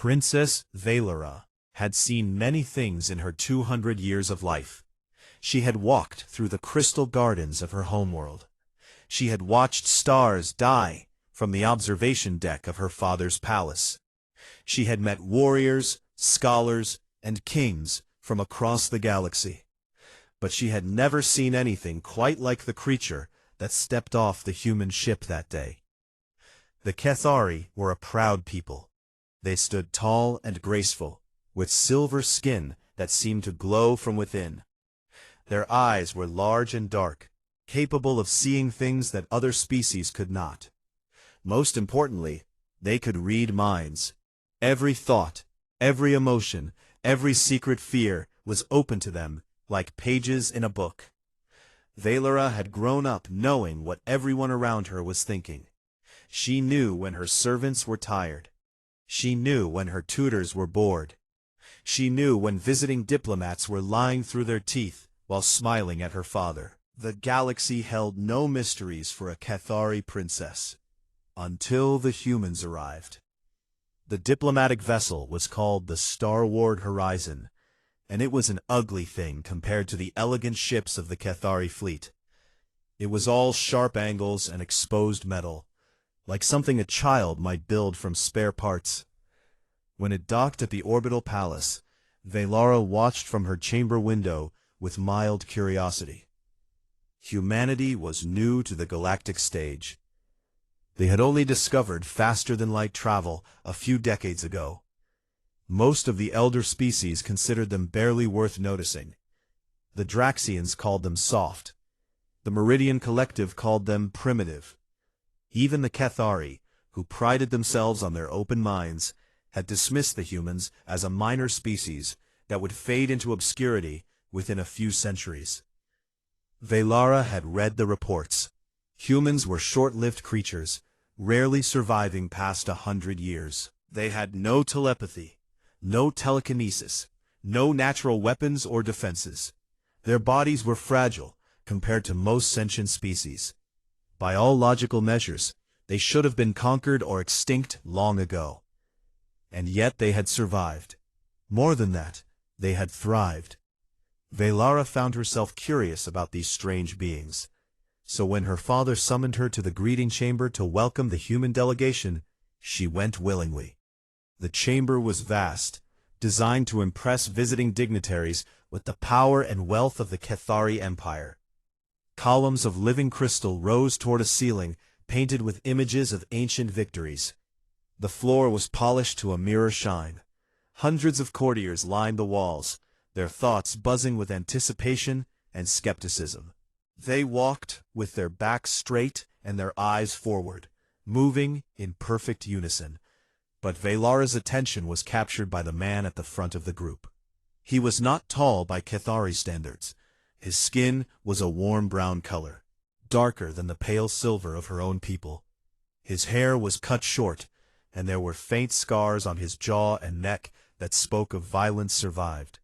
Princess Valara had seen many things in her 200 years of life. She had walked through the crystal gardens of her homeworld. She had watched stars die from the observation deck of her father's palace. She had met warriors, scholars, and kings from across the galaxy. But she had never seen anything quite like the creature that stepped off the human ship that day. The Cathari were a proud people. They stood tall and graceful, with silver skin that seemed to glow from within. Their eyes were large and dark, capable of seeing things that other species could not. Most importantly, they could read minds. Every thought, every emotion, every secret fear was open to them, like pages in a book. Valara had grown up knowing what everyone around her was thinking. She knew when her servants were tired. She knew when her tutors were bored. She knew when visiting diplomats were lying through their teeth while smiling at her father. The galaxy held no mysteries for a Cathari princess, until the humans arrived. The diplomatic vessel was called the Starward Horizon, and it was an ugly thing compared to the elegant ships of the Cathari fleet. It was all sharp angles and exposed metal, like something a child might build from spare parts. When it docked at the orbital palace, Valara watched from her chamber window with mild curiosity. Humanity was new to the galactic stage. They had only discovered faster-than-light travel a few decades ago. Most of the elder species considered them barely worth noticing. The Draxians called them soft. The Meridian Collective called them primitive. Even the Cathari, who prided themselves on their open minds, had dismissed the humans as a minor species that would fade into obscurity within a few centuries. Valara had read the reports. Humans were short-lived creatures, rarely surviving past 100 years. They had no telepathy, no telekinesis, no natural weapons or defenses. Their bodies were fragile compared to most sentient species. By all logical measures, they should have been conquered or extinct long ago. And yet they had survived. More than that, they had thrived. Valara found herself curious about these strange beings. So when her father summoned her to the greeting chamber to welcome the human delegation, she went willingly. The chamber was vast, designed to impress visiting dignitaries with the power and wealth of the Cathari Empire. Columns of living crystal rose toward a ceiling painted with images of ancient victories. The floor was polished to a mirror shine. Hundreds of courtiers lined the walls, their thoughts buzzing with anticipation and skepticism. They walked with their backs straight and their eyes forward, moving in perfect unison. But Valara's attention was captured by the man at the front of the group. He was not tall by Cathari standards. His skin was a warm brown color, darker than the pale silver of her own people. His hair was cut short, and there were faint scars on his jaw and neck that spoke of violence survived.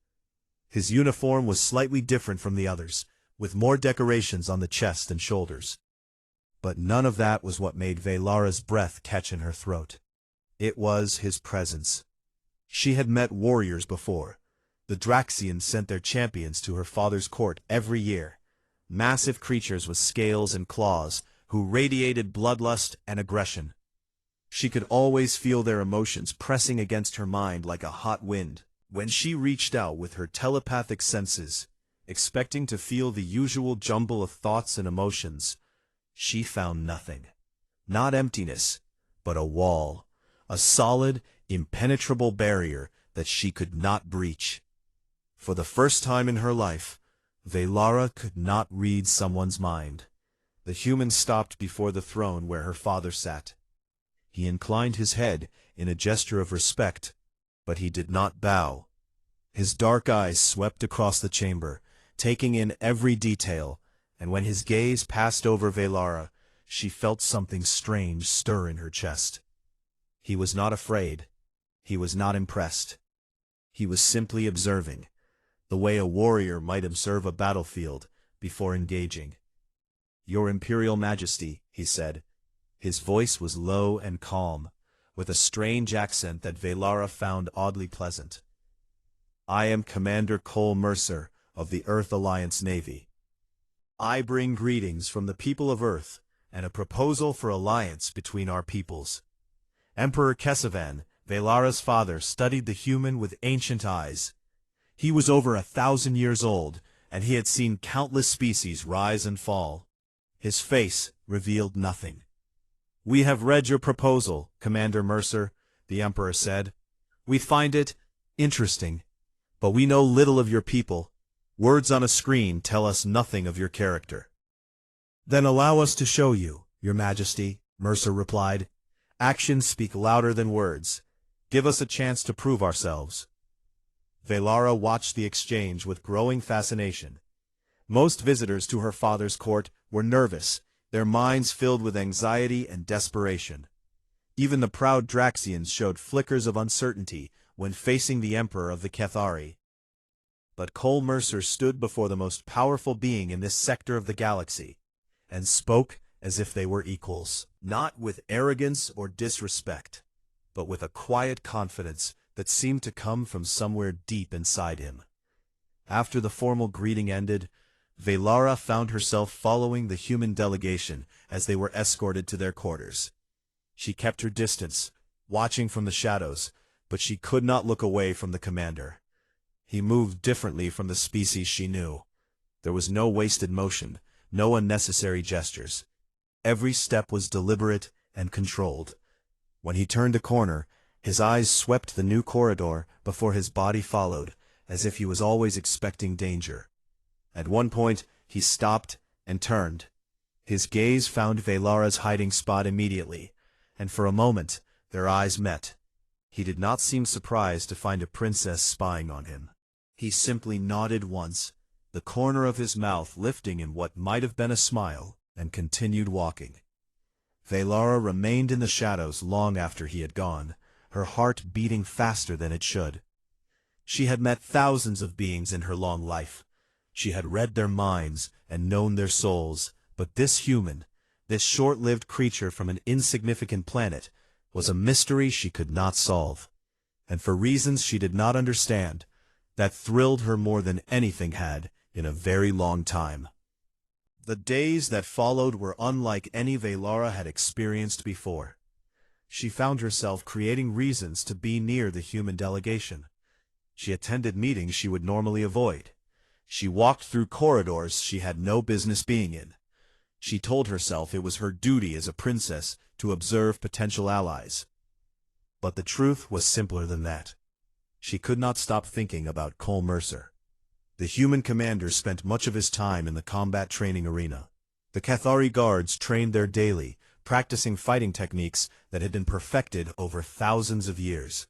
His uniform was slightly different from the others, with more decorations on the chest and shoulders. But none of that was what made Valara's breath catch in her throat. It was his presence. She had met warriors before. The Draxians sent their champions to her father's court every year. Massive creatures with scales and claws, who radiated bloodlust and aggression. She could always feel their emotions pressing against her mind like a hot wind. When she reached out with her telepathic senses, expecting to feel the usual jumble of thoughts and emotions, she found nothing. Not emptiness, but a wall, a solid, impenetrable barrier that she could not breach. For the first time in her life, Valara could not read someone's mind. The human stopped before the throne where her father sat. He inclined his head in a gesture of respect, but he did not bow. His dark eyes swept across the chamber, taking in every detail, and when his gaze passed over Valara, she felt something strange stir in her chest. He was not afraid. He was not impressed. He was simply observing, the way a warrior might observe a battlefield before engaging. "Your Imperial Majesty," he said. His voice was low and calm, with a strange accent that Velara found oddly pleasant. "I am Commander Cole Mercer of the Earth Alliance Navy. I bring greetings from the people of Earth and a proposal for alliance between our peoples." Emperor Kesavan, Velara's father, studied the human with ancient eyes. He was over 1,000 years old, and he had seen countless species rise and fall. His face revealed nothing. "We have read your proposal, Commander Mercer," the Emperor said. "We find it interesting, but we know little of your people. Words on a screen tell us nothing of your character." "Then allow us to show you, Your Majesty," Mercer replied. "Actions speak louder than words. Give us a chance to prove ourselves." Velara watched the exchange with growing fascination. Most visitors to her father's court were nervous, their minds filled with anxiety and desperation. Even the proud Draxians showed flickers of uncertainty when facing the Emperor of the Kethari. But Cole Mercer stood before the most powerful being in this sector of the galaxy, and spoke as if they were equals, not with arrogance or disrespect, but with a quiet confidence that seemed to come from somewhere deep inside him. After the formal greeting ended, Velara found herself following the human delegation as they were escorted to their quarters. She kept her distance, watching from the shadows, but she could not look away from the commander. He moved differently from the species she knew. There was no wasted motion, no unnecessary gestures. Every step was deliberate and controlled. When he turned a corner, his eyes swept the new corridor before his body followed, as if he was always expecting danger. At one point, he stopped and turned. His gaze found Velara's hiding spot immediately, and for a moment, their eyes met. He did not seem surprised to find a princess spying on him. He simply nodded once, the corner of his mouth lifting in what might have been a smile, and continued walking. Velara remained in the shadows long after he had gone, her heart beating faster than it should. She had met thousands of beings in her long life. She had read their minds and known their souls, but this human, this short-lived creature from an insignificant planet, was a mystery she could not solve. And for reasons she did not understand, that thrilled her more than anything had in a very long time. The days that followed were unlike any Velara had experienced before. She found herself creating reasons to be near the human delegation. She attended meetings she would normally avoid. She walked through corridors she had no business being in. She told herself it was her duty as a princess to observe potential allies. But the truth was simpler than that. She could not stop thinking about Cole Mercer. The human commander spent much of his time in the combat training arena. The Kethari guards trained there daily, practicing fighting techniques that had been perfected over thousands of years.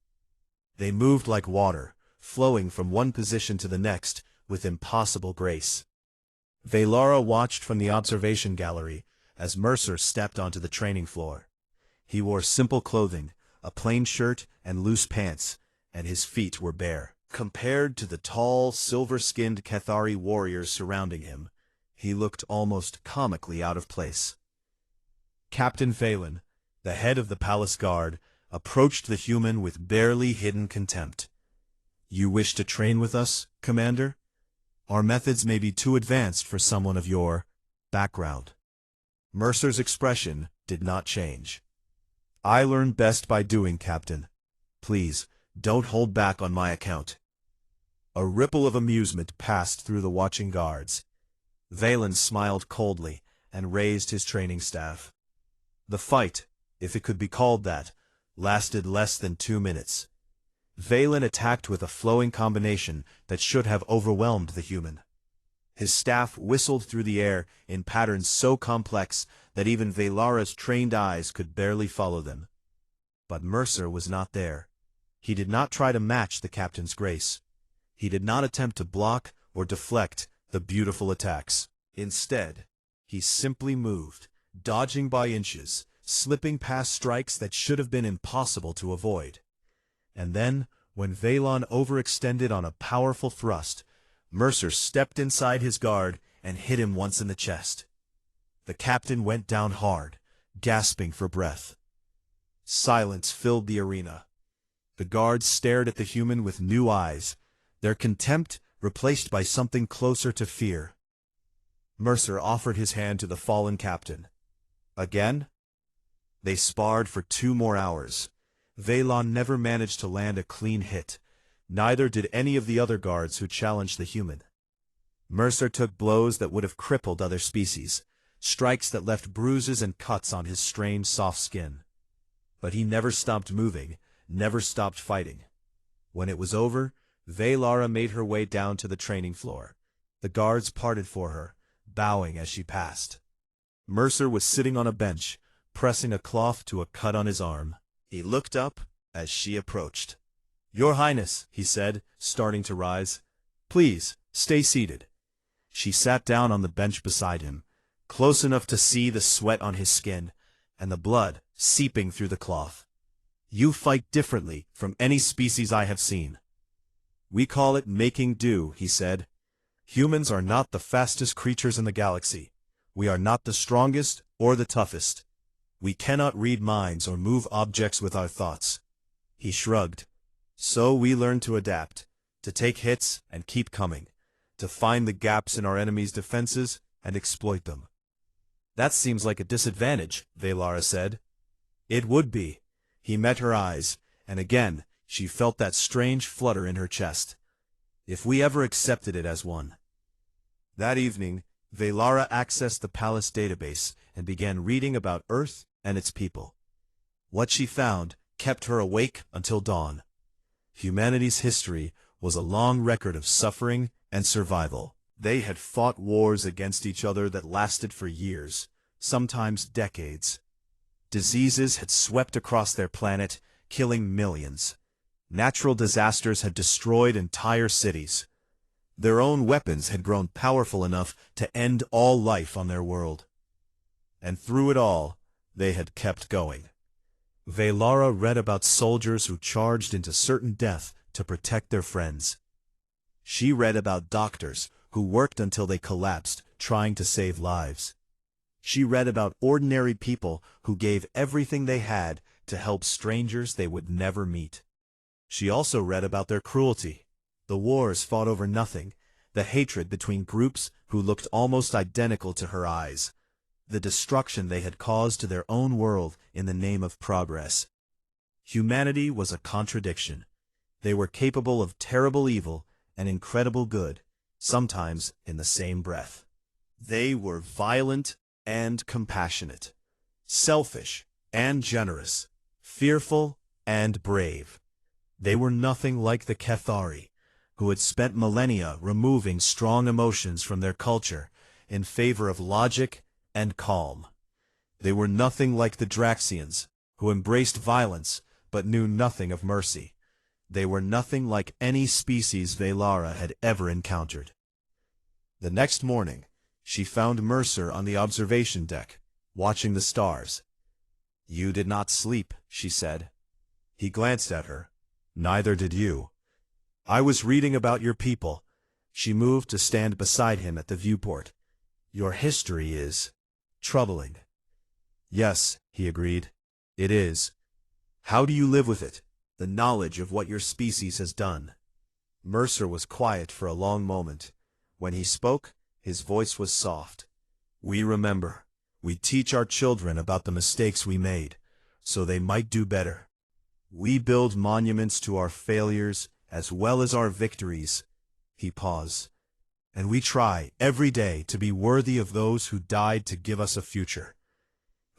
They moved like water, flowing from one position to the next with impossible grace. Velara watched from the observation gallery as Mercer stepped onto the training floor. He wore simple clothing, a plain shirt and loose pants, and his feet were bare. Compared to the tall, silver-skinned Kethari warriors surrounding him, he looked almost comically out of place. Captain Phelan, the head of the palace guard, approached the human with barely hidden contempt. "You wish to train with us, Commander? Our methods may be too advanced for someone of your background." Mercer's expression did not change. "I learn best by doing, Captain. Please, don't hold back on my account." A ripple of amusement passed through the watching guards. Valen smiled coldly and raised his training staff. The fight, if it could be called that, lasted less than 2 minutes. Valen attacked with a flowing combination that should have overwhelmed the human. His staff whistled through the air in patterns so complex that even Velara's trained eyes could barely follow them. But Mercer was not there. He did not try to match the captain's grace. He did not attempt to block or deflect the beautiful attacks. Instead, he simply moved, dodging by inches, slipping past strikes that should have been impossible to avoid. And then, when Valon overextended on a powerful thrust, Mercer stepped inside his guard and hit him once in the chest. The captain went down hard, gasping for breath. Silence filled the arena. The guards stared at the human with new eyes, their contempt replaced by something closer to fear. Mercer offered his hand to the fallen captain. Again? They sparred for 2 more hours. Vaylon never managed to land a clean hit. Neither did any of the other guards who challenged the human. Mercer took blows that would have crippled other species, strikes that left bruises and cuts on his strained soft skin. But he never stopped moving, never stopped fighting. When it was over, Valara made her way down to the training floor. The guards parted for her, bowing as she passed. Mercer was sitting on a bench, pressing a cloth to a cut on his arm. He looked up as she approached. "Your Highness," he said, starting to rise. "Please, stay seated." She sat down on the bench beside him, close enough to see the sweat on his skin, and the blood seeping through the cloth. "You fight differently from any species I have seen." "We call it making do," he said. "Humans are not the fastest creatures in the galaxy. We are not the strongest or the toughest. We cannot read minds or move objects with our thoughts." He shrugged. "So we learn to adapt, to take hits and keep coming, to find the gaps in our enemies' defenses and exploit them." "That seems like a disadvantage," Valara said. "It would be." He met her eyes, and again she felt that strange flutter in her chest. "If we ever accepted it as one." That evening, Valara accessed the palace database and began reading about Earth and its people. What she found kept her awake until dawn. Humanity's history was a long record of suffering and survival. They had fought wars against each other that lasted for years, sometimes decades. Diseases had swept across their planet, killing millions. Natural disasters had destroyed entire cities. Their own weapons had grown powerful enough to end all life on their world. And through it all, they had kept going. Valara read about soldiers who charged into certain death to protect their friends. She read about doctors who worked until they collapsed, trying to save lives. She read about ordinary people who gave everything they had to help strangers they would never meet. She also read about their cruelty, the wars fought over nothing, the hatred between groups who looked almost identical to her eyes, the destruction they had caused to their own world in the name of progress. Humanity was a contradiction. They were capable of terrible evil and incredible good, sometimes in the same breath. They were violent and compassionate, selfish and generous, fearful and brave. They were nothing like the Cathari, who had spent millennia removing strong emotions from their culture in favor of logic and calm. They were nothing like the Draxians, who embraced violence but knew nothing of mercy. They were nothing like any species Valara had ever encountered. The next morning, she found Mercer on the observation deck, watching the stars. "You did not sleep," she said. He glanced at her. "Neither did you." "I was reading about your people." She moved to stand beside him at the viewport. "Your history is troubling." "Yes," he agreed. "It is." "How do you live with it, the knowledge of what your species has done?" Mercer was quiet for a long moment. When he spoke, his voice was soft. "We remember. We teach our children about the mistakes we made, so they might do better. We build monuments to our failures as well as our victories." He paused. "And we try every day to be worthy of those who died to give us a future."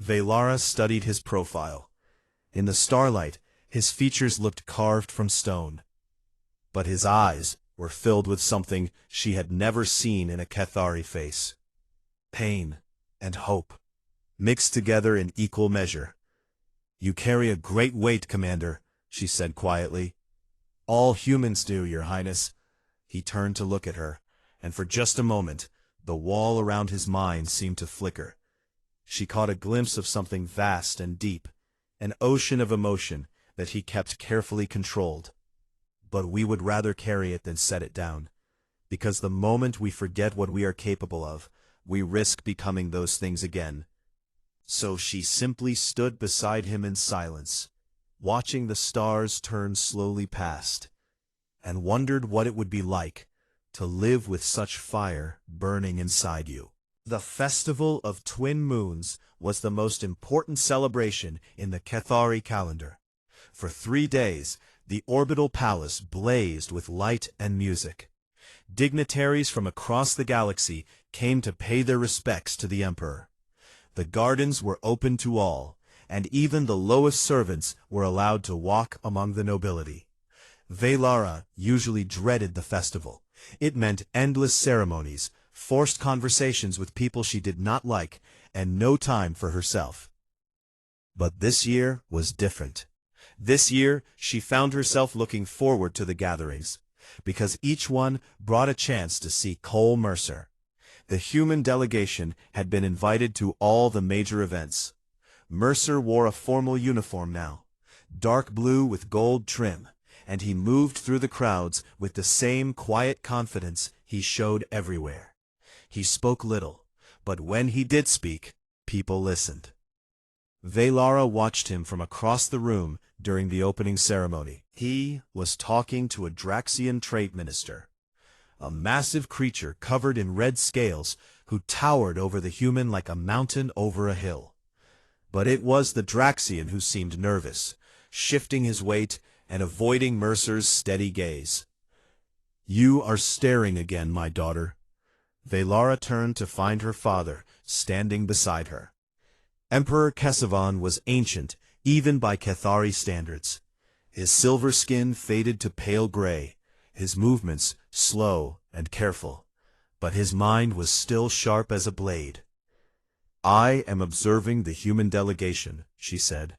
Valara studied his profile. In the starlight, his features looked carved from stone. But his eyes were filled with something she had never seen in a Cathari face. Pain and hope, mixed together in equal measure. "You carry a great weight, Commander," she said quietly. "All humans do, Your Highness." He turned to look at her, and for just a moment, the wall around his mind seemed to flicker. She caught a glimpse of something vast and deep, an ocean of emotion that he kept carefully controlled. But we would rather carry it than set it down, because the moment we forget what we are capable of, we risk becoming those things again. So she simply stood beside him in silence, watching the stars turn slowly past, and wondered what it would be like to live with such fire burning inside you. The Festival of Twin Moons was the most important celebration in the Cathari calendar. For 3 days, the orbital palace blazed with light and music. Dignitaries from across the galaxy came to pay their respects to the Emperor. The gardens were open to all, and even the lowest servants were allowed to walk among the nobility. Velara usually dreaded the festival. It meant endless ceremonies, forced conversations with people she did not like, and no time for herself. But this year was different. This year, she found herself looking forward to the gatherings, because each one brought a chance to see Cole Mercer. The human delegation had been invited to all the major events. Mercer wore a formal uniform now, dark blue with gold trim, and he moved through the crowds with the same quiet confidence he showed everywhere. He spoke little, but when he did speak, people listened. Velara watched him from across the room during the opening ceremony. He was talking to a Draxian trade minister, a massive creature covered in red scales who towered over the human like a mountain over a hill. But it was the Draxian who seemed nervous, shifting his weight and avoiding Mercer's steady gaze. "You are staring again, my daughter." Velara turned to find her father standing beside her. Emperor Kesavan was ancient, even by Cathari standards. His silver skin faded to pale gray, his movements slow and careful, but his mind was still sharp as a blade. "I am observing the human delegation," she said,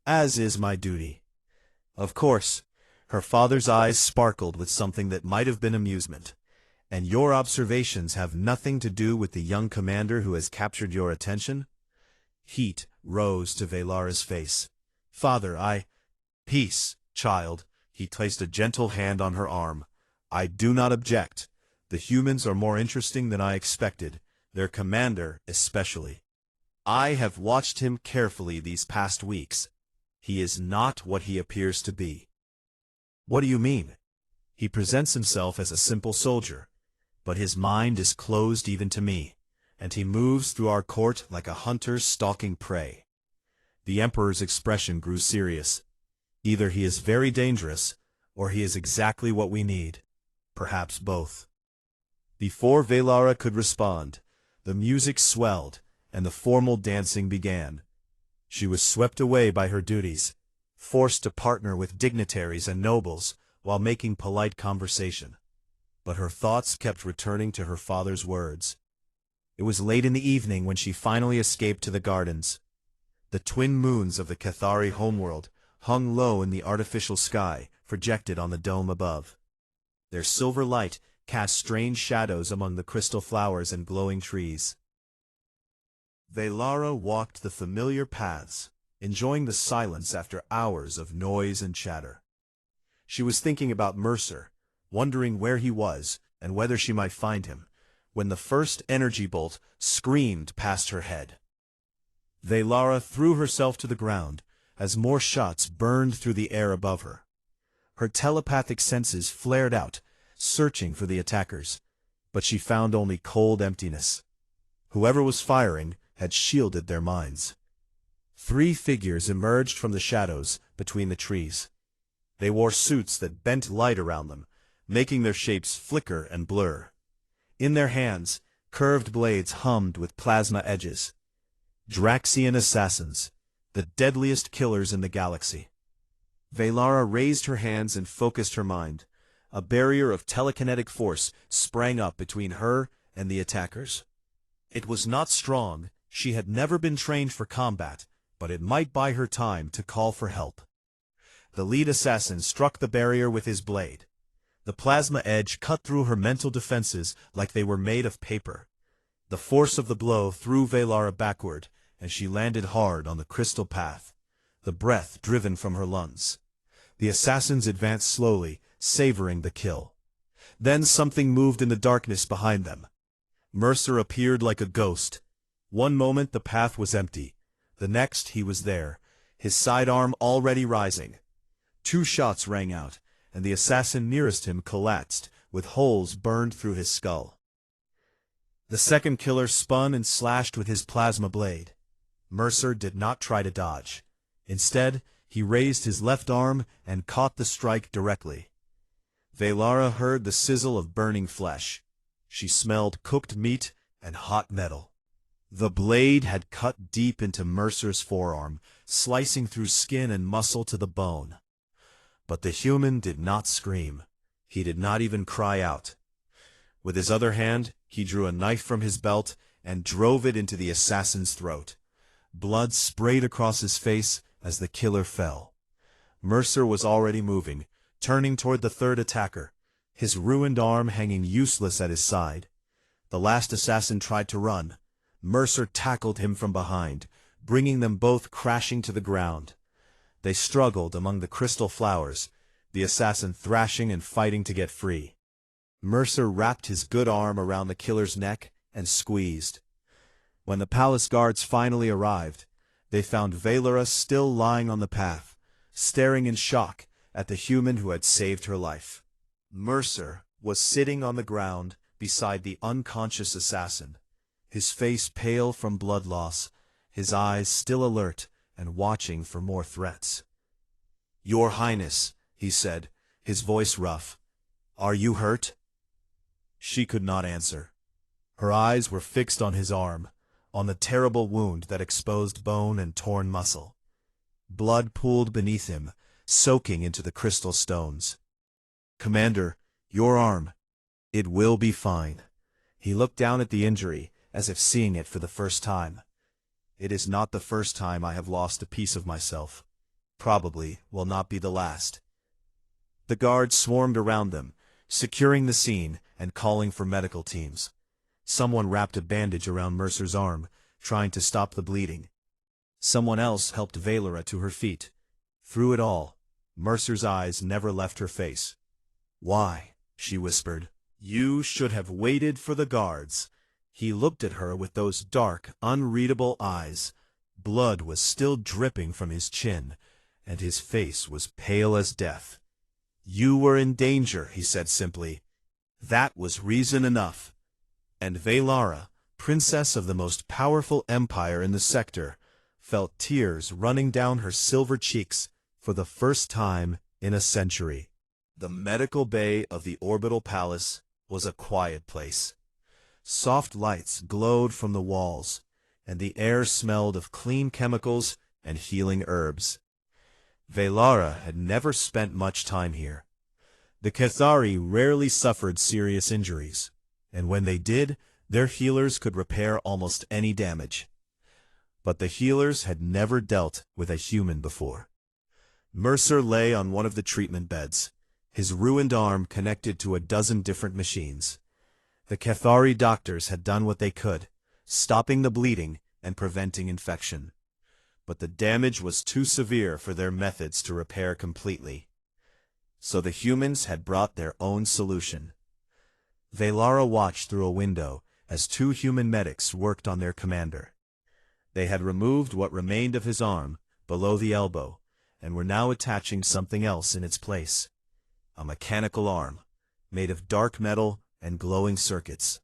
"as is my duty." Of course, her father's eyes sparkled with something that might have been amusement. "And your observations have nothing to do with the young commander who has captured your attention?" Heat rose to Velara's face. "Father, Peace, child." He placed a gentle hand on her arm. "I do not object. The humans are more interesting than I expected, their commander especially. I have watched him carefully these past weeks. He is not what he appears to be." "What do you mean?" "He presents himself as a simple soldier, but his mind is closed even to me, and he moves through our court like a hunter stalking prey." The Emperor's expression grew serious. "Either he is very dangerous, or he is exactly what we need. Perhaps both." Before Velara could respond, the music swelled, and the formal dancing began. She was swept away by her duties, forced to partner with dignitaries and nobles while making polite conversation. But her thoughts kept returning to her father's words. It was late in the evening when she finally escaped to the gardens. The twin moons of the Cathari homeworld hung low in the artificial sky, projected on the dome above. Their silver light cast strange shadows among the crystal flowers and glowing trees. Velara walked the familiar paths, enjoying the silence after hours of noise and chatter. She was thinking about Mercer, wondering where he was and whether she might find him, when the first energy bolt screamed past her head. Velara threw herself to the ground as more shots burned through the air above her. Her telepathic senses flared out, searching for the attackers, but she found only cold emptiness. Whoever was firing had shielded their minds. 3 figures emerged from the shadows between the trees. They wore suits that bent light around them, making their shapes flicker and blur. In their hands, curved blades hummed with plasma edges. Draxian assassins, the deadliest killers in the galaxy. Velara raised her hands and focused her mind. A barrier of telekinetic force sprang up between her and the attackers. It was not strong, she had never been trained for combat, but it might buy her time to call for help. The lead assassin struck the barrier with his blade. The plasma edge cut through her mental defenses like they were made of paper. The force of the blow threw Velara backward, and she landed hard on the crystal path, the breath driven from her lungs. The assassins advanced slowly, savoring the kill. Then something moved in the darkness behind them. Mercer appeared like a ghost. One moment the path was empty, The next he was there, his sidearm already rising. 2 shots rang out, and the assassin nearest him collapsed, with holes burned through his skull. The second killer spun and slashed with his plasma blade. Mercer did not try to dodge. Instead, he raised his left arm and caught the strike directly. Velara heard the sizzle of burning flesh. She smelled cooked meat and hot metal. The blade had cut deep into Mercer's forearm, slicing through skin and muscle to the bone. But the human did not scream. He did not even cry out. With his other hand, he drew a knife from his belt and drove it into the assassin's throat. Blood sprayed across his face as the killer fell. Mercer was already moving, turning toward the third attacker, his ruined arm hanging useless at his side. The last assassin tried to run. Mercer tackled him from behind, bringing them both crashing to the ground. They struggled among the crystal flowers, the assassin thrashing and fighting to get free. Mercer wrapped his good arm around the killer's neck and squeezed. When the palace guards finally arrived, they found Velara still lying on the path, staring in shock at the human who had saved her life. Mercer was sitting on the ground beside the unconscious assassin, his face pale from blood loss, his eyes still alert and watching for more threats. "Your Highness," he said, his voice rough, "are you hurt?" She could not answer. Her eyes were fixed on his arm, on the terrible wound that exposed bone and torn muscle. Blood pooled beneath him, soaking into the crystal stones. "Commander, your arm. It will be fine." He looked down at the injury, as if seeing it for the first time. "It is not the first time I have lost a piece of myself. Probably will not be the last." The guards swarmed around them, securing the scene and calling for medical teams. Someone wrapped a bandage around Mercer's arm, trying to stop the bleeding. Someone else helped Velara to her feet. Through it all, Mercer's eyes never left her face. "Why?" she whispered. "You should have waited for the guards." He looked at her with those dark, unreadable eyes. Blood was still dripping from his chin, and his face was pale as death. "You were in danger," he said simply. That was reason enough. And Velara, princess of the most powerful empire in the sector, felt tears running down her silver cheeks for the first time in a century. The medical bay of the orbital palace was a quiet place. Soft lights glowed from the walls, and the air smelled of clean chemicals and healing herbs. Velara had never spent much time here. The Cathari rarely suffered serious injuries, and when they did, their healers could repair almost any damage. But the healers had never dealt with a human before. Mercer lay on one of the treatment beds, his ruined arm connected to a dozen different machines. The Cathari doctors had done what they could, stopping the bleeding and preventing infection. But the damage was too severe for their methods to repair completely. So the humans had brought their own solution. Velara watched through a window as 2 human medics worked on their commander. They had removed what remained of his arm below the elbow and were now attaching something else in its place. A mechanical arm, made of dark metal and glowing circuits.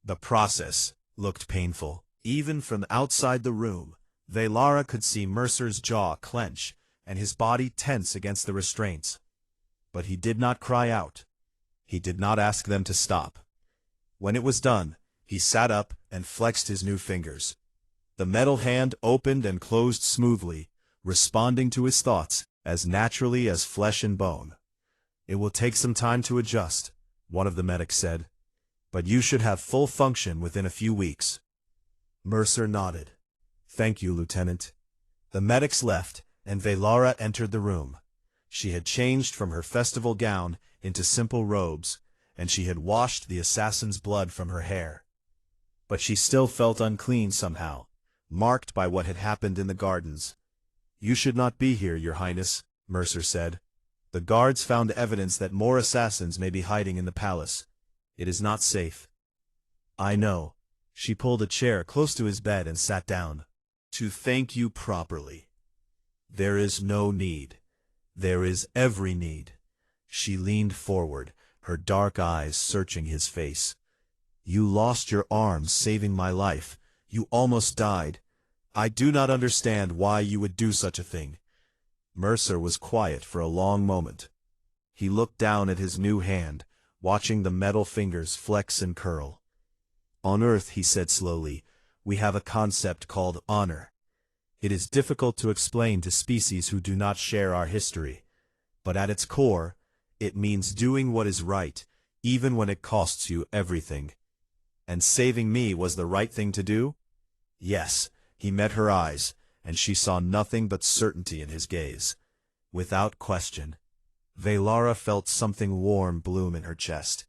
The process looked painful. Even from outside the room, Velara could see Mercer's jaw clench and his body tense against the restraints. But he did not cry out. He did not ask them to stop. When it was done, he sat up and flexed his new fingers. The metal hand opened and closed smoothly, responding to his thoughts as naturally as flesh and bone. "It will take some time to adjust," one of the medics said, "but you should have full function within a few weeks." Mercer nodded. "Thank you, Lieutenant." The medics left, and Velara entered the room. She had changed from her festival gown into simple robes, and she had washed the assassin's blood from her hair. But she still felt unclean somehow, marked by what had happened in the gardens. "You should not be here, Your Highness," Mercer said. "The guards found evidence that more assassins may be hiding in the palace. It is not safe." "I know." She pulled a chair close to his bed and sat down. to thank you properly. There is no need. There is every need. She leaned forward, her dark eyes searching his face. You lost your arms saving my life. You almost died. I do not understand why you would do such a thing. Mercer was quiet for a long moment. He looked down at his new hand, watching the metal fingers flex and curl. On Earth, he said slowly, we have a concept called honor. It is difficult to explain to species who do not share our history. But at its core, it means doing what is right, even when it costs you everything. And saving me was the right thing to do? Yes, he met her eyes, and she saw nothing but certainty in his gaze. Without question. Velara felt something warm bloom in her chest.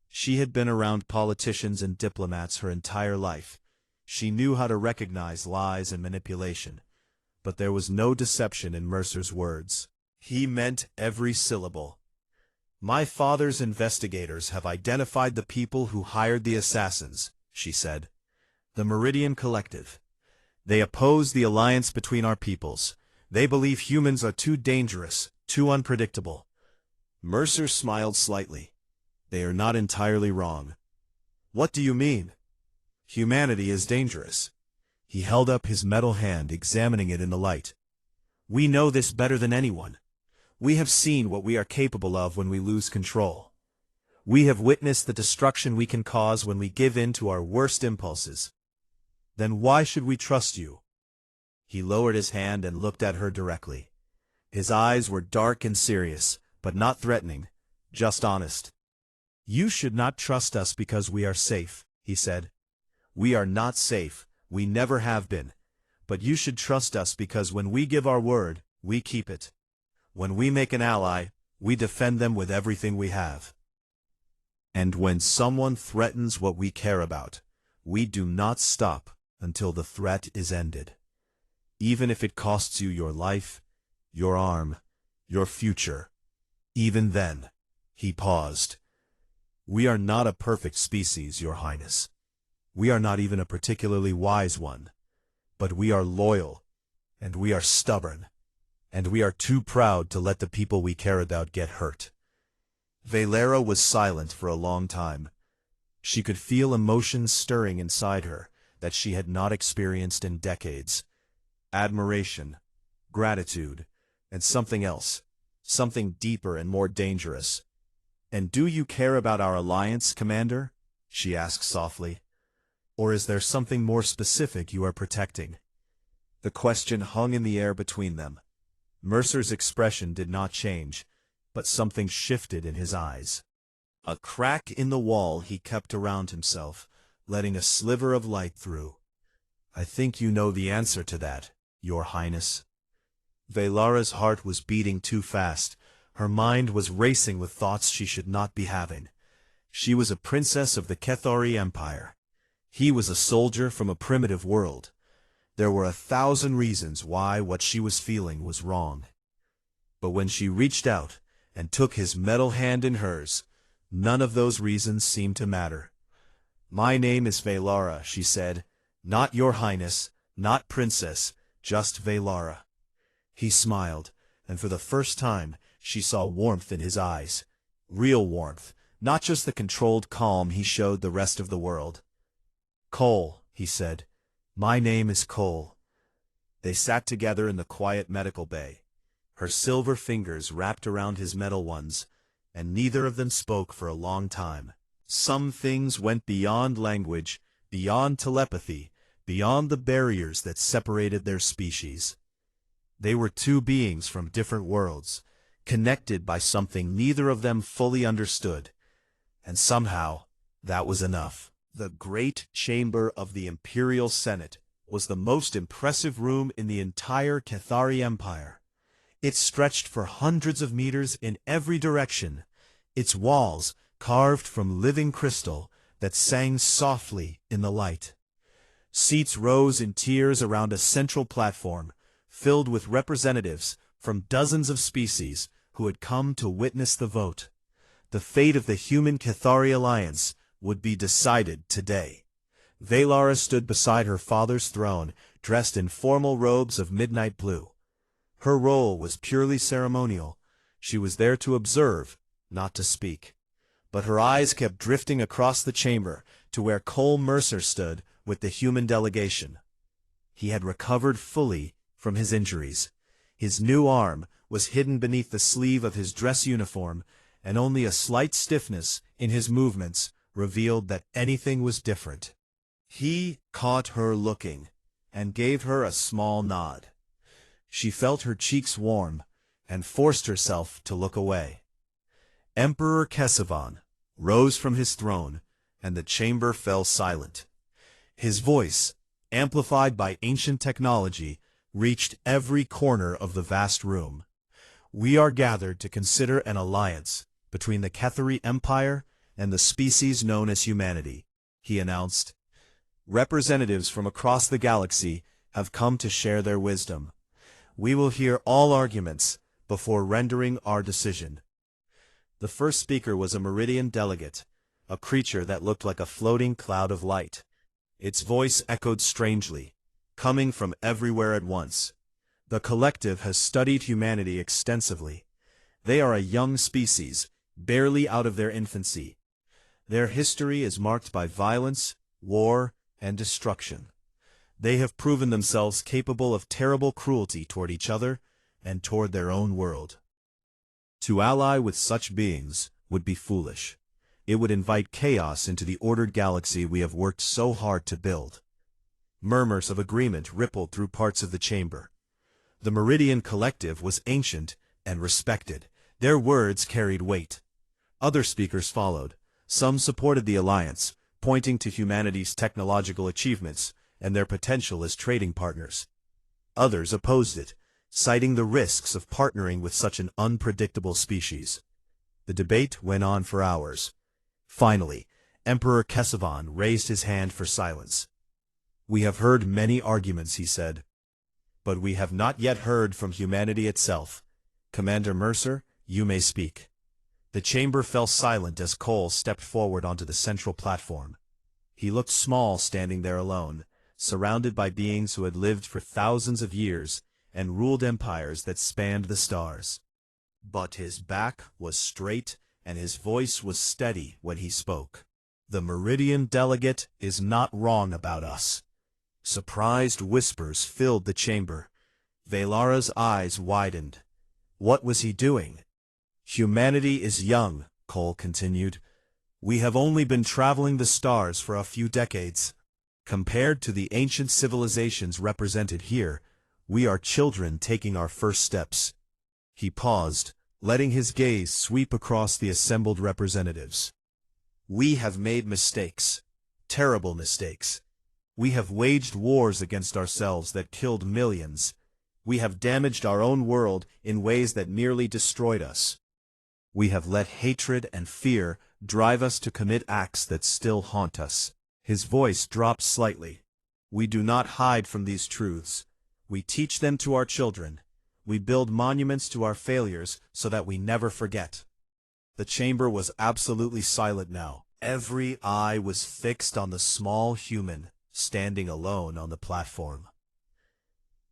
She had been around politicians and diplomats her entire life. She knew how to recognize lies and manipulation. But there was no deception in Mercer's words. He meant every syllable. My father's investigators have identified the people who hired the assassins, she said. The Meridian Collective. They oppose the alliance between our peoples. They believe humans are too dangerous, too unpredictable. Mercer smiled slightly. They are not entirely wrong. What do you mean? Humanity is dangerous. He held up his metal hand, examining it in the light. We know this better than anyone. We have seen what we are capable of when we lose control. We have witnessed the destruction we can cause when we give in to our worst impulses. Then why should we trust you? He lowered his hand and looked at her directly. His eyes were dark and serious, but not threatening, just honest. You should not trust us because we are safe, he said. We are not safe, we never have been. But you should trust us because when we give our word, we keep it. When we make an ally, we defend them with everything we have. And when someone threatens what we care about, we do not stop until the threat is ended. Even if it costs you your life, your arm, your future. Even then, he paused. We are not a perfect species, Your Highness. We are not even a particularly wise one. But we are loyal, and we are stubborn, and we are too proud to let the people we care about get hurt. Velara was silent for a long time. She could feel emotions stirring inside her that she had not experienced in decades. Admiration, gratitude, and something else, something deeper and more dangerous. And do you care about our alliance, Commander? She asked softly. Or is there something more specific you are protecting? The question hung in the air between them. Mercer's expression did not change, but something shifted in his eyes. A crack in the wall he kept around himself, letting a sliver of light through. I think you know the answer to that, Your Highness. Velara's heart was beating too fast. Her mind was racing with thoughts she should not be having. She was a princess of the Kethari Empire. He was a soldier from a primitive world. There were 1,000 reasons why what she was feeling was wrong. But when she reached out and took his metal hand in hers, none of those reasons seemed to matter. My name is Velara, she said. Not Your Highness, not Princess, just Velara. He smiled, and for the first time she saw warmth in his eyes. Real warmth, not just the controlled calm he showed the rest of the world. Cole, he said. My name is Cole. They sat together in the quiet medical bay. Her silver fingers wrapped around his metal ones, and neither of them spoke for a long time. Some things went beyond language, beyond telepathy, beyond the barriers that separated their species. They were two beings from different worlds, connected by something neither of them fully understood. And somehow, that was enough. The great chamber of the Imperial Senate was the most impressive room in the entire Kethari Empire. It stretched for hundreds of meters in every direction, its walls carved from living crystal that sang softly in the light. Seats rose in tiers around a central platform, filled with representatives from dozens of species who had come to witness the vote. The fate of the human Kethari alliance would be decided today. Velara stood beside her father's throne, dressed in formal robes of midnight blue. Her role was purely ceremonial. She was there to observe, not to speak. But her eyes kept drifting across the chamber to where Cole Mercer stood with the human delegation. He had recovered fully from his injuries. His new arm was hidden beneath the sleeve of his dress uniform, and only a slight stiffness in his movements revealed that anything was different. He caught her looking, and gave her a small nod. She felt her cheeks warm, and forced herself to look away. Emperor Kesavan rose from his throne, and the chamber fell silent. His voice, amplified by ancient technology, reached every corner of the vast room. "We are gathered to consider an alliance between the Ketheri Empire and the species known as humanity," he announced. "Representatives from across the galaxy have come to share their wisdom. We will hear all arguments before rendering our decision." The first speaker was a Meridian delegate, a creature that looked like a floating cloud of light. Its voice echoed strangely, coming from everywhere at once. "The collective has studied humanity extensively. They are a young species, barely out of their infancy. Their history is marked by violence, war, and destruction. They have proven themselves capable of terrible cruelty toward each other and toward their own world. To ally with such beings would be foolish. It would invite chaos into the ordered galaxy we have worked so hard to build." Murmurs of agreement rippled through parts of the chamber. The Meridian Collective was ancient and respected. Their words carried weight. Other speakers followed. Some supported the alliance, pointing to humanity's technological achievements and their potential as trading partners. Others opposed it, citing the risks of partnering with such an unpredictable species. The debate went on for hours. Finally, Emperor Kesavan raised his hand for silence. "We have heard many arguments," he said, "but we have not yet heard from humanity itself. Commander Mercer, you may speak." The chamber fell silent as Cole stepped forward onto the central platform. He looked small standing there alone, surrounded by beings who had lived for thousands of years and ruled empires that spanned the stars. But his back was straight and his voice was steady when he spoke. "The Meridian delegate is not wrong about us." Surprised whispers filled the chamber. Velara's eyes widened. What was he doing? "Humanity is young," Cole continued. "We have only been traveling the stars for a few decades. Compared to the ancient civilizations represented here, we are children taking our first steps." He paused, letting his gaze sweep across the assembled representatives. "We have made mistakes, terrible mistakes. We have waged wars against ourselves that killed millions. We have damaged our own world in ways that nearly destroyed us. We have let hatred and fear drive us to commit acts that still haunt us." His voice dropped slightly. "We do not hide from these truths. We teach them to our children. We build monuments to our failures so that we never forget." The chamber was absolutely silent now. Every eye was fixed on the small human standing alone on the platform.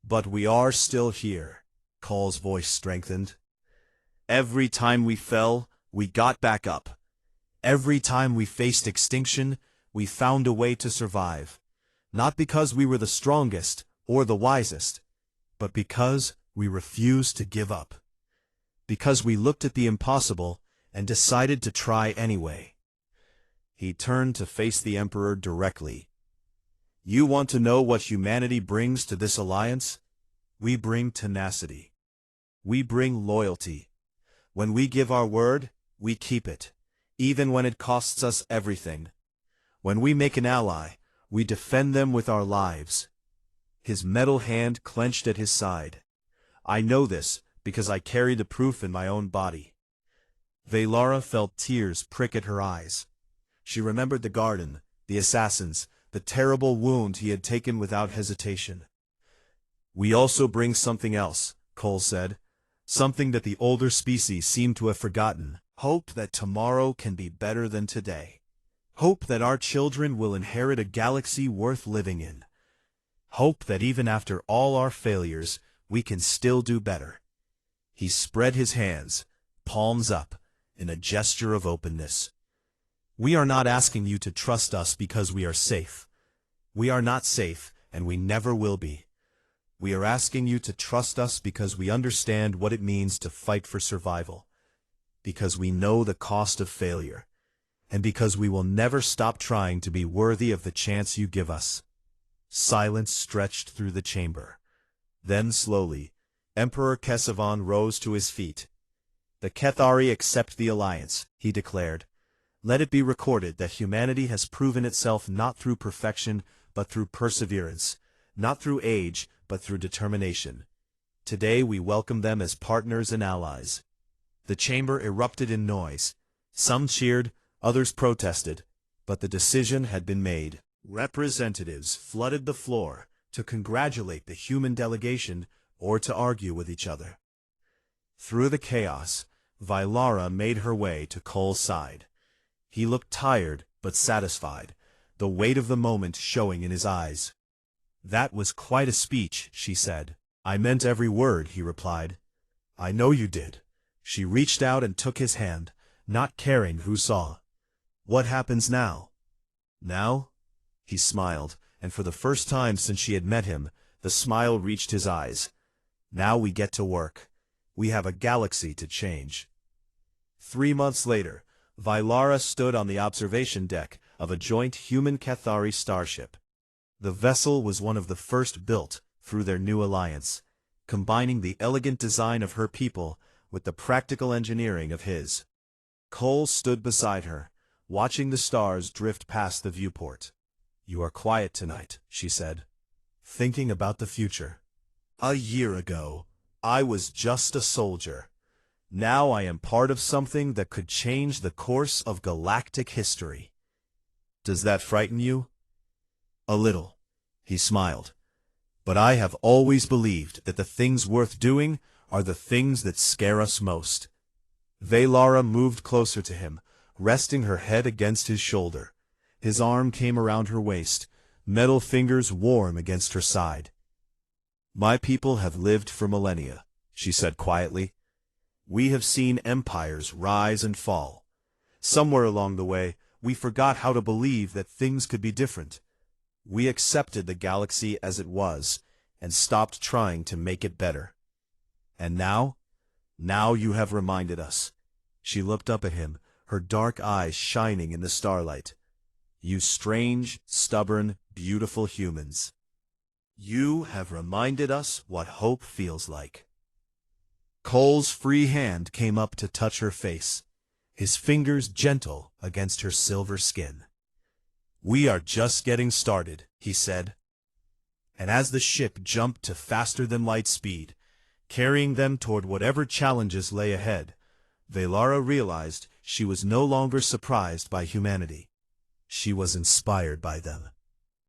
"But we are still here," Cole's voice strengthened. "Every time we fell, we got back up. Every time we faced extinction, we found a way to survive. Not because we were the strongest or the wisest, but because we refused to give up. Because we looked at the impossible and decided to try anyway." He turned to face the Emperor directly. "You want to know what humanity brings to this alliance? We bring tenacity. We bring loyalty. When we give our word, we keep it, even when it costs us everything. When we make an ally, we defend them with our lives." His metal hand clenched at his side. "I know this because I carry the proof in my own body." Velara felt tears prick at her eyes. She remembered the garden, the assassins, the terrible wound he had taken without hesitation. "We also bring something else," Cole said. "Something that the older species seem to have forgotten. Hope that tomorrow can be better than today. Hope that our children will inherit a galaxy worth living in." Hope that even after all our failures, we can still do better. He spread his hands, palms up, in a gesture of openness. We are not asking you to trust us because we are safe. We are not safe, and we never will be. We are asking you to trust us because we understand what it means to fight for survival, because we know the cost of failure, and because we will never stop trying to be worthy of the chance you give us. Silence stretched through the chamber. Then slowly, Emperor Kesavan rose to his feet. The Kethari accept the alliance, he declared. Let it be recorded that humanity has proven itself not through perfection, but through perseverance, not through age, but through determination. Today we welcome them as partners and allies. The chamber erupted in noise. Some cheered, others protested, but the decision had been made. Representatives flooded the floor to congratulate the human delegation or to argue with each other. Through the chaos, Vylara made her way to Cole's side. He looked tired but satisfied, the weight of the moment showing in his eyes. That was quite a speech, she said. I meant every word, he replied. I know you did. She reached out and took his hand, not caring who saw. What happens now? Now? He smiled, and for the first time since she had met him, the smile reached his eyes. Now we get to work. We have a galaxy to change. 3 months later, Vylara stood on the observation deck of a joint human-Kethari starship. The vessel was one of the first built through their new alliance, combining the elegant design of her people with the practical engineering of his. Cole stood beside her, watching the stars drift past the viewport. You are quiet tonight, she said. Thinking about the future. A year ago, I was just a soldier. Now I am part of something that could change the course of galactic history. Does that frighten you? A little, he smiled. But I have always believed that the things worth doing are the things that scare us most. Vylara moved closer to him, resting her head against his shoulder. His arm came around her waist, metal fingers warm against her side. My people have lived for millennia, she said quietly. We have seen empires rise and fall. Somewhere along the way, we forgot how to believe that things could be different. We accepted the galaxy as it was, and stopped trying to make it better. And now? Now you have reminded us. She looked up at him, her dark eyes shining in the starlight. You strange, stubborn, beautiful humans. You have reminded us what hope feels like. Cole's free hand came up to touch her face, his fingers gentle against her silver skin. We are just getting started, he said. And as the ship jumped to faster-than-light speed, carrying them toward whatever challenges lay ahead, Vylara realized she was no longer surprised by humanity. She was inspired by them.